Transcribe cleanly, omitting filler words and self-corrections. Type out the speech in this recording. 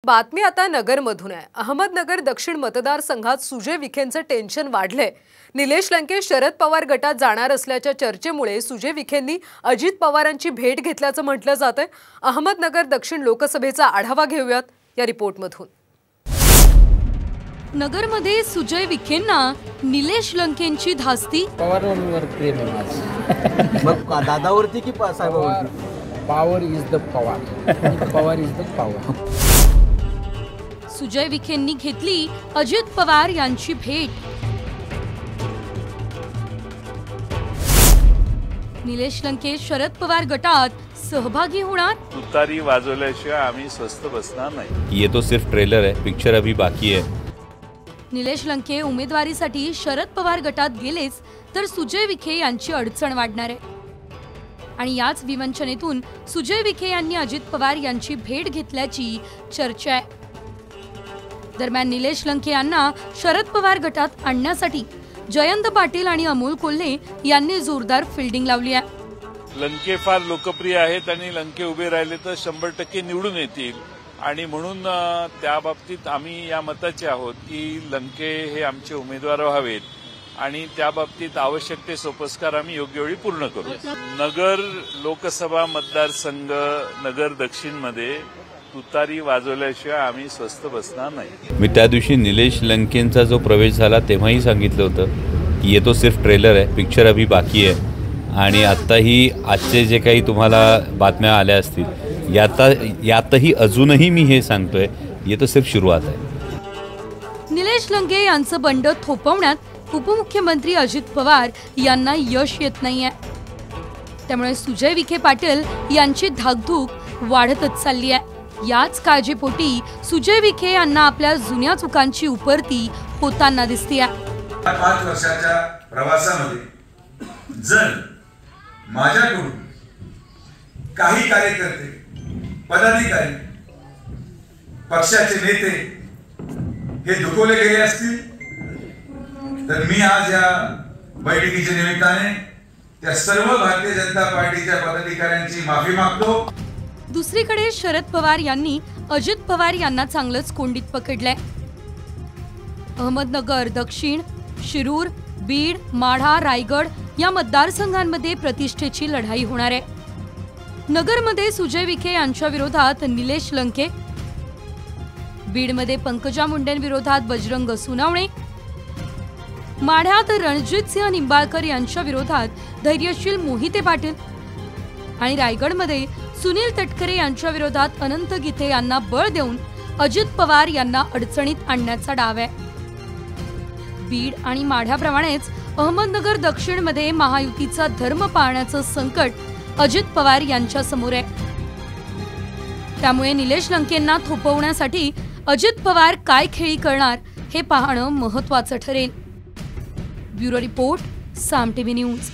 बातमी आता नगरमधून आहे। अहमदनगर दक्षिण मतदारसंघात सुजय विखेंचं टेन्शन वाढलंय। निलेश लंके शरद पवार गटात जाणार असल्याच्या चर्चेमुळे सुजय विखेंनी अजित पवारांची भेट घेतल्याचं म्हटलं जातंय। अहमदनगर दक्षिण लोकसभेचा आढावा घेऊयात या रिपोर्टमधून। नगरमध्ये सुजय विखेंना निलेश लंकेंची धास्ती। पवारांवर प्रेम आहे माझं। मग दादावरती की साहेबांवरती? Power is the Pawar, Pawar is the power. Sujay विखेंनी घेतली अजित पवार यांची भेट। निलेश लंके शरद पवार गटात सहभागी होणार। तुतारी वाजवल्याशिवाय आम्ही स्वस्थ बसणार नाही। ये तो सिर्फ ट्रेलर है, पिक्चर अभी बाकी है। निलेश लंके उमेदवारीसाठी शरद पवार गटात गेलेच तर सुजय विखे यांची अडचण वाढणार आहे आणि याच विवंचनेतून सुजय विखे यांनी अजित पवार यांची भेट घेतल्याची चर्चा आहे। दरम्यान निलेश लंके यांना शरद पवार गटात आणण्यासाठी जयंत पाटील आणि अमोल कोल्हे यांनी जोरदार फिल्डिंग लावली आहे। लंके फार लोकप्रिय आहेत आणि लंके उभे राहिले तर 100% निवडून येतील आणि म्हणून त्या बाबतीत आम्ही या मताचे आहोत की लंके हे आमचे उमेदवार व्हावेत आणि त्या बाबतीत आवश्यक ते सोपस्कार आम्ही योग्य वेळी पूर्ण करू। नगर लोकसभा मतदारसंघ नगर दक्षिणमध्ये तुतारी वाजवल्याशिवाय आम्ही स्वस्थ बसणार नाही। मी त्या दिवशी निलेश लंकेंचा जो प्रवेश झाला तेव्हाही सांगितलं होतं की ये तो सिर्फ ट्रेलर है, पिक्चर अभी बाकी है। आणि आत्ताही आजचे जे काही तुम्हाला बातम्या आल्या असतील यातही अजूनही मी हे सांगतोय, ये तो सिर्फ सुरुवात आहे। निलेश लंके यांचं बंड थोपवण्यात उपमुख्यमंत्री अजित पवार यांना यश येत नाहीये। त्यामुळे सुजय विखे पाटील यांची धाकधूक वाढतच चालली आहे। याच काळजीपोटी सुजय विखे यांना आपल्या जुन्या चुकांची उपरती होताना दिसते। 5 वर्षाच्या प्रवासामध्ये जर माझ्याकडून काही कार्यकर्ते, पदाधिकारी, पक्षाचे नेते हे दुखवले गेले असतील तर मी आज या बैठकीच्या निमित्ताने त्या सर्व भारतीय जनता पार्टीच्या पदाधिकाऱ्यांची माफी मागतो। दुसरीकडे शरद पवार यांनी अजित पवार यांना चांगलंच कोंडीत पकडलंय। अहमदनगर दक्षिण, शिरूर, बीड, माढा, रायगड या मतदारसंघांमध्ये प्रतिष्ठेची लढाई होणार आहे। नगरमध्ये सुजय विखे यांच्या विरोधात निलेश लंके, बीडमध्ये पंकजा मुंडेंविरोधात बजरंग सोनावणे, माढ्यात रणजितसिंह निंबाळकर यांच्या विरोधात धैर्यशील मोहिते पाटील आणि रायगडमध्ये सुनील तटकरे यांच्या विरोधात अनंत गीते यांना बळ देऊन अजित पवार यांना अडचणीत आणण्याचा डाव आहे। बीड आणि माढ्याप्रमाणेच अहमदनगर दक्षिणमध्ये महायुतीचा धर्म पाळण्याचं संकट अजित पवार यांच्या समोर आहे। त्यामुळे निलेश लंकेंना थोपवण्यासाठी अजित पवार काय खेळी करणार हे पाहणं महत्त्वाचं ठरेल। ब्युरो रिपोर्ट, साम टीव्ही न्यूज।